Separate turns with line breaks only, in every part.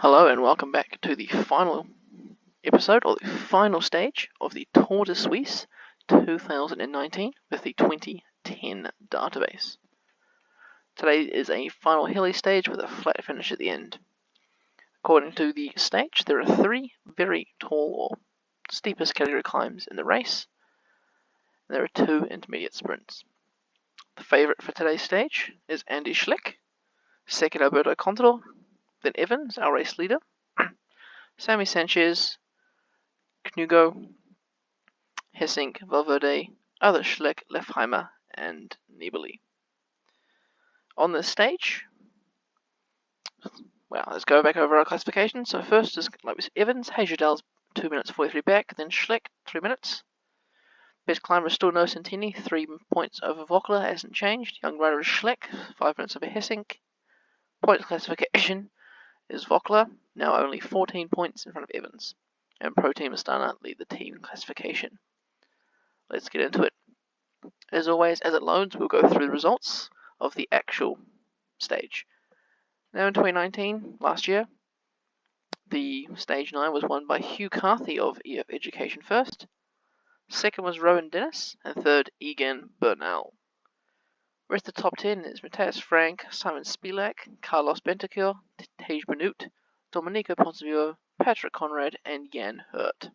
Hello and welcome back to the final episode, or the final stage of the Tour de Suisse 2019 with the 2010 database. Today is a final hilly stage with a flat finish at the end. According to the stage, there are 3 very tall or steepest category climbs in the race, and there are 2 intermediate sprints. The favourite for today's stage is Andy Schleck, second Alberto Contador, then Evans, our race leader, Sammy Sanchez, Knugo, Hessink, Valverde, other Schleck, Lefheimer, and Nibali. On this stage, well, let's go back over our classification. So first is Evans, Hagedal's 2 minutes 43 back, then Schleck 3 minutes. Best climber is still No Santini, 3 points over Vockler, hasn't changed. Young rider is Schleck, 5 minutes over Hessink. Points classification is Vockler, now only 14 points in front of Evans. And Pro Team Astana lead the team classification. Let's get into it. As always, as it loads, we'll go through the results of the actual stage. Now in 2019, last year, the stage 9 was won by Hugh Carthy of EF Education First. Second was Rowan Dennis, and third, Egan Bernal. Rest of the top 10 is Matthias Frank, Simon Spilak, Carlos Bentancur, Tej Benut, Domenico Ponzio, Patrick Conrad, and Jan Hurt.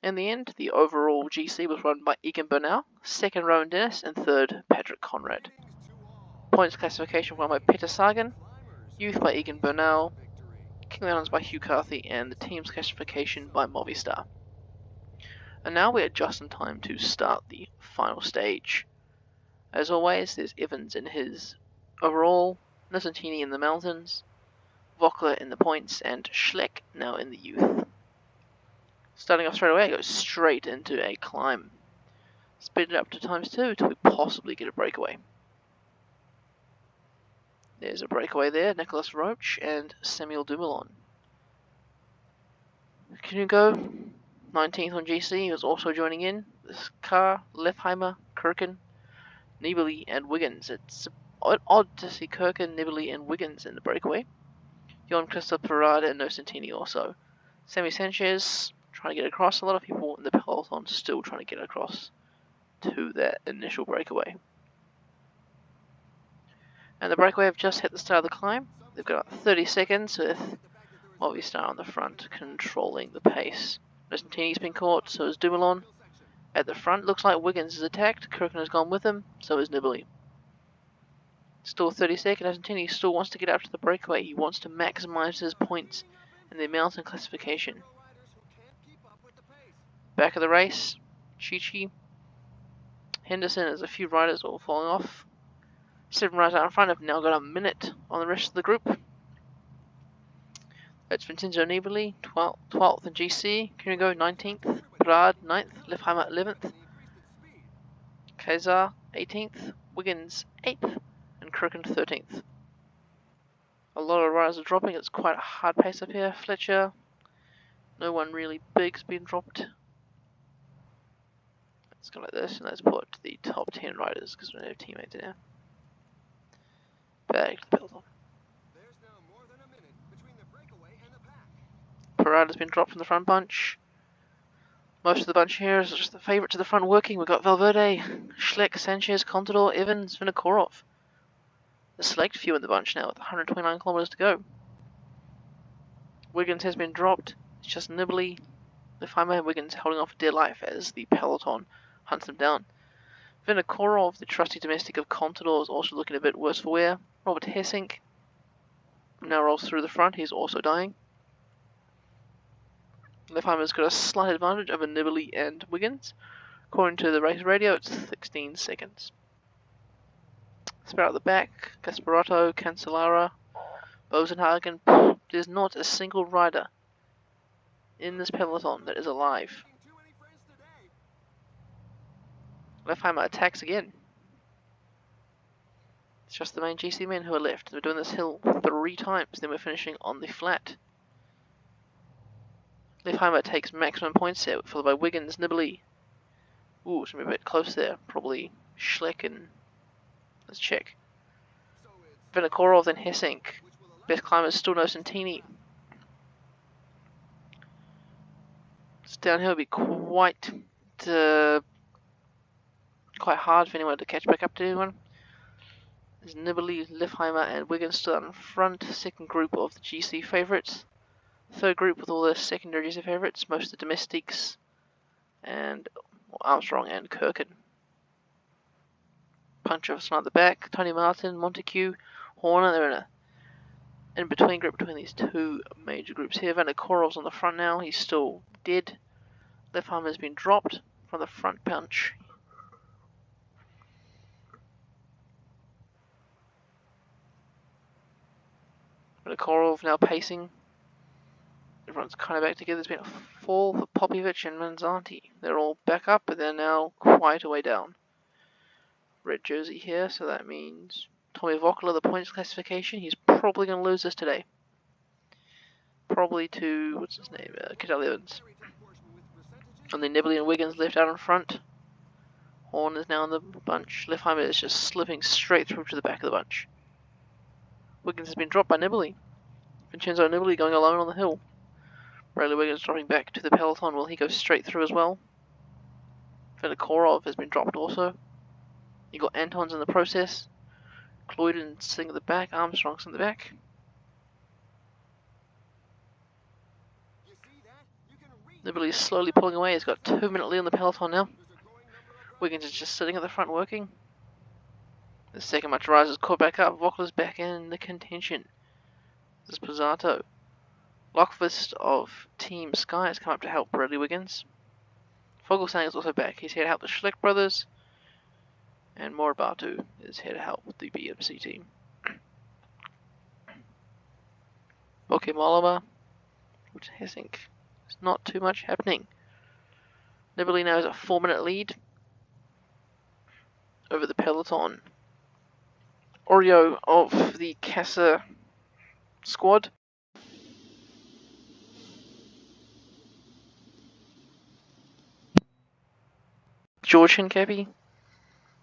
In the end, the overall GC was run by Egan Bernal, second Rowan Dennis, and third Patrick Conrad. Points classification won by Peter Sagan, Youth by Egan Bernal, King Islands by Hugh Carthy, and the team's classification by Movistar. And now we are just in time to start the final stage. As always, there's Evans in his overall, Nocentini in the mountains, Vockler in the points, and Schleck now in the youth. Starting off straight away, it goes straight into a climb. Speed it up to ×2 till we possibly get a breakaway. There's a breakaway there, Nicolas Roche and Samuel Dumoulin. Knugo, 19th on GC, was also joining in. This car, Lefheimer, Kirken, Nibali, and Wiggins. It's odd to see Kirken, Nibali, and Wiggins in the breakaway. Jon Christoph Parada and No Santini also. Sammy Sanchez trying to get across. A lot of people in the peloton still trying to get across to that initial breakaway. And the breakaway have just hit the start of the climb. They've got 30 seconds with Movistar on the front controlling the pace. No Santini's been caught, so is Dumoulin. At the front, looks like Wiggins is attacked. Kirken has gone with him, so is Nibali. Still 30 seconds. Santini still wants to get up to the breakaway. He wants to maximize his points in the mountain classification. Back of the race, Chichi, Henderson, as a few riders all falling off. 7 riders out in front have now got a minute on the rest of the group. That's Vincenzo Nibali, 12th in GC, Kunigo 19th, Brad 9th, Lefheimer 11th, Kazar 18th, Wiggins 8th, and Kirken 13th. A lot of riders are dropping. It's quite a hard pace up here. Fletcher, no one really big's been dropped. Let's go like this, and let's put the top 10 riders because we don't have teammates now. Back to the peloton. Parada's been dropped from the front bunch. Most of the bunch here is just the favourite to the front working. We've got Valverde, Schleck, Sanchez, Contador, Evans, Vinokourov. The select few in the bunch now with 129 kilometres to go. Wiggins has been dropped. It's just Nibali, Lefheimer, and Wiggins holding off for dear life as the peloton hunts them down. Vinokourov, the trusty domestic of Contador, is also looking a bit worse for wear. Robert Hessink now rolls through the front. He's also dying. Lefheimer's got a slight advantage over Nibali and Wiggins. According to the race radio, it's 16 seconds. Spare at the back, Gasparato, Cancellara, Bosenhagen. There's not a single rider in this peloton that is alive. Lefheimer attacks again. It's just the main GC men who are left. We're doing this hill 3 times, then we're finishing on the flat. Lefheimer takes maximum points there, followed by Wiggins, Nibali. Ooh, it's going to be a bit close there. Probably Schleck and... let's check. Vinokourov, then Hessink. Best climber is still Nocentini. This downhill will be quite hard for anyone to catch back up to anyone. There's Nibali, Liffheimer and Wiggins still out in front. Second group of the GC favourites. Third group with all the secondary GC favourites, most of the domestics, and Armstrong and Kirkin. Punch of at the back, Tony Martin, Montague, Horner, they're in between group between these two major groups here. Vanakorov's on the front now, he's still dead. Liffheimer's been dropped from the front punch. Vanakorov now pacing. Everyone's kind of back together. There's been a fall for Popovic and Manzanti. They're all back up, but they're now quite a way down. Red jersey here, so that means Tommy Vokkula, the points classification, he's probably going to lose this today. Probably to, what's his name, Cadell Evans. And then Nibali and Wiggins left out in front. Horn is now in the bunch. Liffheimer is just slipping straight through to the back of the bunch. Wiggins has been dropped by Nibali. Vincenzo Nibali going alone on the hill. Bradley Wiggins dropping back to the peloton. Will he go straight through as well? Vanakorov has been dropped also. You got Anton's in the process. Cloyden sitting at the back. Armstrong's in the back. Nibali is slowly pulling away. He's got 2 minute lead on the peloton now. Wiggins is just sitting at the front working. The second much rises caught back up. Vokkula's back in the contention. This is Pizzato. Lockfist of Team Sky has come up to help Bradley Wiggins. Fogelsang is also back. He's here to help the Schleck brothers. And Morabatu is here to help with the BMC team. Boke Molima, which I think is not too much happening. Nibali now has a 4 minute lead over the peloton. Oreo of the Casa squad. George Hincapie.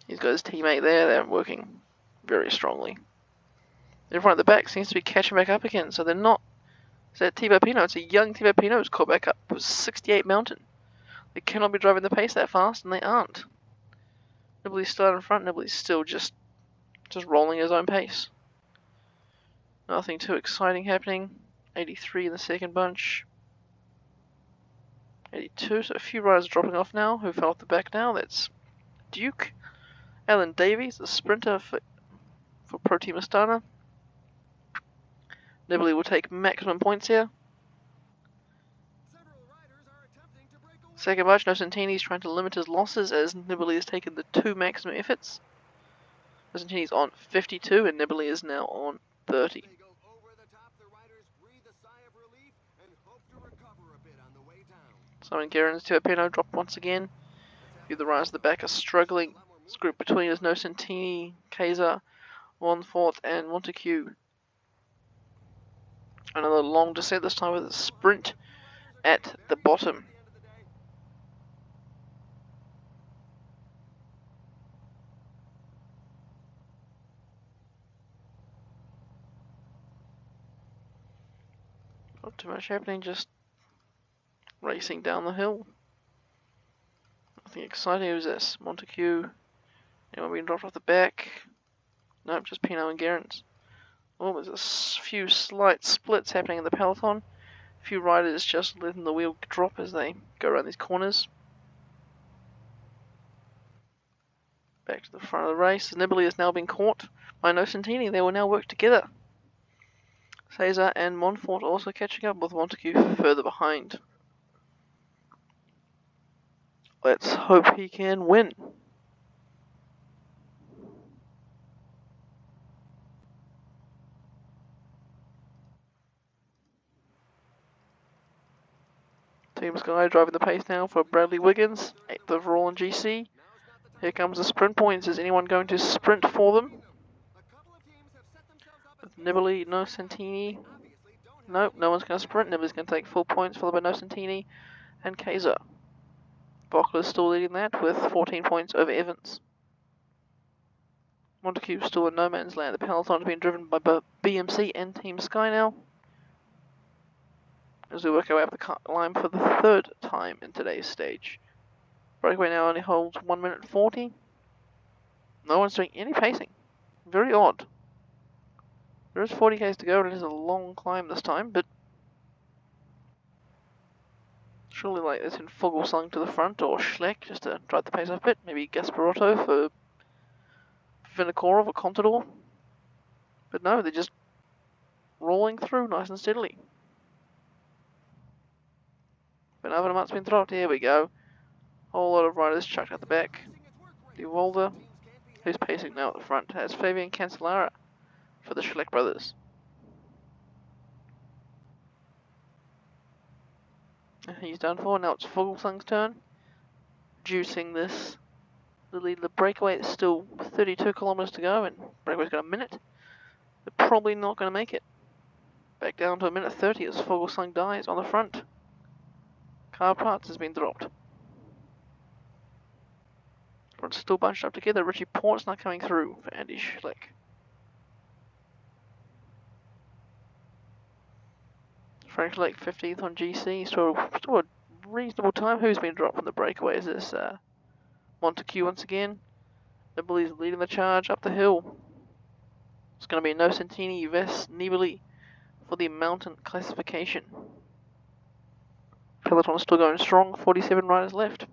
He's got his teammate there. They're working very strongly. Everyone at the back seems to be catching back up again, so they're not. Is that Thibaut Pinot? It's a young Thibaut Pinot who's caught back up with 68 mountain. They cannot be driving the pace that fast, and they aren't. Nibali's still out in front. Nibali's still just rolling his own pace. Nothing too exciting happening. 83 in the second bunch. 82, so a few riders dropping off now who fell off the back now. That's Duke. Alan Davies, the sprinter for Pro Team Astana. Nibali will take maximum points here. Second bunch, Nocentini is trying to limit his losses as Nibali has taken the 2 maximum efforts. Nocentini's on 52 and Nibali is now on 30. Simon Guerin's to Pinot dropped once again. A few of the riders at the back are struggling. This group between is Nocentini, Kaiser, Montfort and Montague. Another long descent, this time with a sprint at the bottom. Not too much happening, just racing down the hill. Nothing exciting. Who's this? Montague. Anyone being dropped off the back? Nope, just Pinot and Guerin's. Oh, there's a few slight splits happening in the peloton. A few riders just letting the wheel drop as they go around these corners. Back to the front of the race. Nibali has now been caught by Nocentini. They will now work together. Cesar and Montfort also catching up with Montague further behind. Let's hope he can win. Team Sky driving the pace now for Bradley Wiggins, 8th overall in GC. Here comes the sprint points. Is anyone going to sprint for them? Nibali, Nocentini. Nope, no one's going to sprint. Nibali's going to take full points, followed by Nocentini and Kaiser. Vokkula is still leading that with 14 points over Evans. Montague still in no man's land. The peloton is being driven by both BMC and Team Sky now. As we work our way up the line for the third time in today's stage. Breakaway now only holds 1 minute 40. No one's doing any pacing. Very odd. There is 40 k's to go and it is a long climb this time, but surely like this in Fogelsang to the front or Schleck just to drive the pace up a bit. Maybe Gasparotto for Vinokourov or Contador. But no, they're just rolling through nice and steadily. But another amount's been dropped. Here we go. Whole lot of riders chucked at the back. De Walder, who's pacing now at the front, has Fabian Cancellara for the Schleck brothers. He's done for. Now it's Fogelsang's turn. Juicing this. The breakaway is still 32 kilometers to go, and breakaway's got a minute. They're probably not going to make it. Back down to a minute 30 as Fogelsang dies on the front. Car parts has been dropped. Front's still bunched up together. Richie Port's not coming through for Andy Schleck. Frank Schleck 15th on GC, still a reasonable time. Who's been dropped from the breakaway? Is this Montague once again? Nibali's leading the charge up the hill. It's going to be No Santini, Ves, Nibali for the mountain classification. Peloton still going strong, 47 riders left.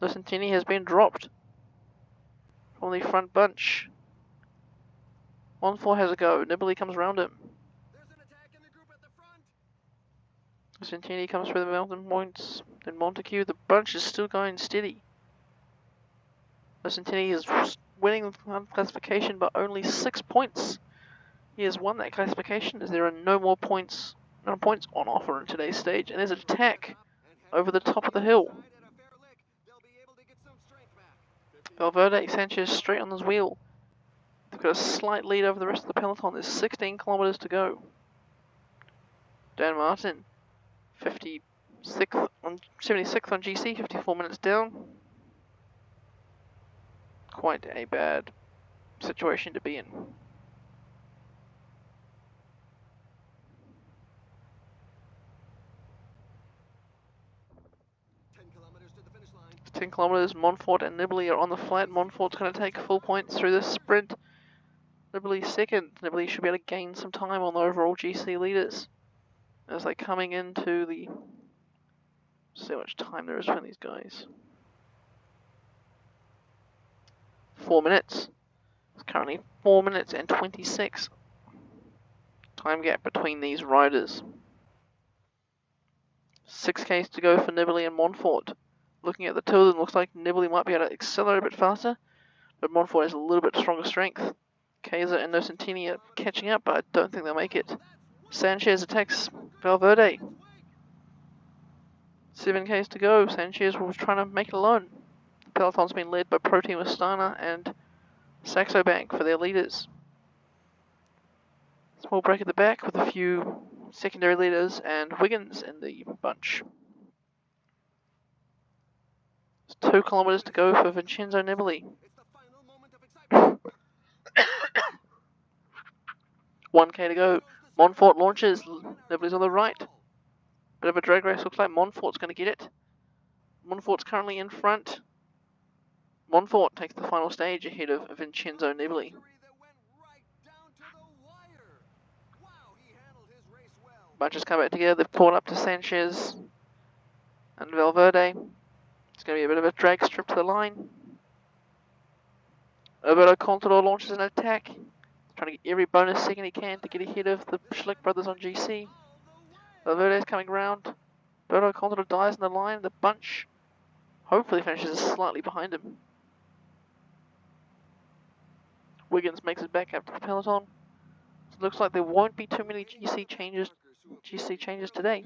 No Santini has been dropped from the front bunch. 1-4 has a go. Nibali comes around him. Santini comes through the mountain points. Then Montague. The bunch is still going steady. Santini is winning the classification by only 6 points. He has won that classification as there are no more points, on offer in today's stage. And there's an attack over the top of the hill. Valverde, Sanchez straight on his wheel. They've got a slight lead over the rest of the peloton. There's 16 kilometers to go. Dan Martin, 76th on GC, 54 minutes down. Quite a bad situation to be in. It's 10 kilometers. Montfort and Nibali are on the flat. Montfort's going to take full points through this sprint. Nibali second. Nibali should be able to gain some time on the overall GC leaders as they're coming into the. See how much time there is between these guys. 4 minutes. It's currently 4 minutes and 26 time gap between these riders. 6 k's to go for Nibali and Montfort. Looking at the two of them, looks like Nibali might be able to accelerate a bit faster, but Montfort has a little bit stronger strength. Kaiser and No Santini are catching up, but I don't think they'll make it. Sanchez attacks Valverde. 7 k's to go. Sanchez was trying to make it alone. The peloton's been led by Pro Team Astana and Saxo Bank for their leaders. Small break at the back with a few secondary leaders and Wiggins in the bunch. It's 2 kilometers to go for Vincenzo Nibali. 1k to go. Montfort launches. Nibali's on the right. Bit of a drag race. Looks like Montfort's going to get it. Montfort's currently in front. Montfort takes the final stage ahead of Vincenzo Nibali. Bunches come back together. They've pulled up to Sanchez and Valverde. It's going to be a bit of a drag strip to the line. Alberto Contador launches an attack. Trying to get every bonus second he can to get ahead of the Schleck brothers on GC. Valverde's coming round. Alberto Contador dies in the line. The bunch hopefully finishes slightly behind him. Wiggins makes it back up to the peloton. It looks like there won't be too many GC changes today.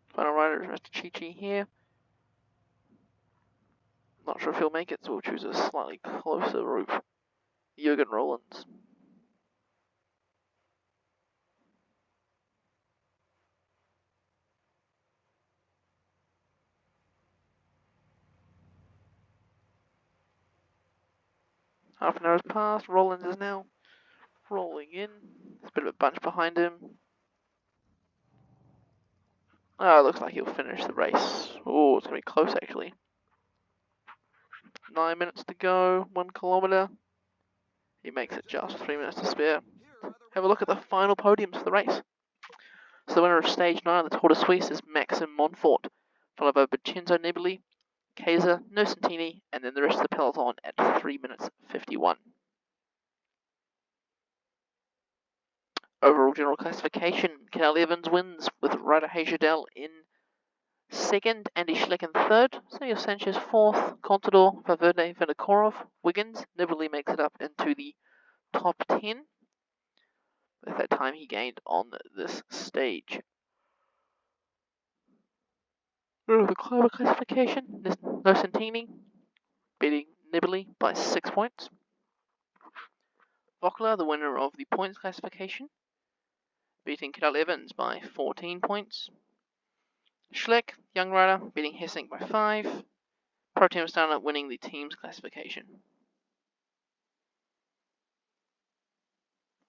Final rider is Mr. Chichi here. Not sure if he'll make it, so we'll choose a slightly closer route. Jürgen Rollins. Half an hour has passed. Rollins is now rolling in. There's a bit of a bunch behind him. Oh, it looks like he'll finish the race. Oh, it's going to be close actually. 9 minutes to go, 1 kilometre. He makes it just 3 minutes to spare. Have a look at the final podiums for the race. So the winner of stage 9 of the Tour de Suisse is Maxim Montfort, followed by Vincenzo Nibali, Kaiser, Nocentini, and then the rest of the peloton at 3 minutes 51. Overall general classification, Cadel Evans wins with Ryder Hagedal in second, Andy Schleck in third, Sergio Sanchez fourth, Contador, Valverde, Vinokurov, Wiggins, Nibali makes it up into the top 10 with that time he gained on this stage. The climber classification, Nocentini beating Nibali by 6 points. Vockler, the winner of the points classification, beating Cadel Evans by 14 points. Schleck, young rider, beating Hessink by 5. Pro Team Stunner winning the team's classification.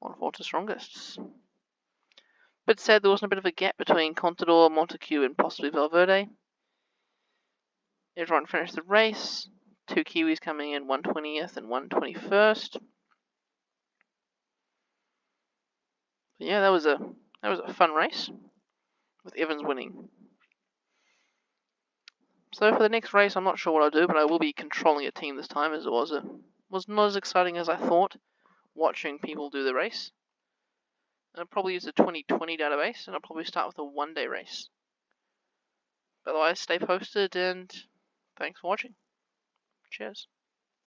Montfort to strongest. Bit sad there wasn't a bit of a gap between Contador, Montague, and possibly Valverde. Everyone finished the race. 2 Kiwis coming in 120th and 121st. But yeah, that was a fun race with Evans winning. So for the next race, I'm not sure what I'll do, but I will be controlling a team this time, as it was not as exciting as I thought watching people do the race. I'll probably use the 2020 database, and I'll probably start with a one-day race. But otherwise, stay posted, and thanks for watching. Cheers.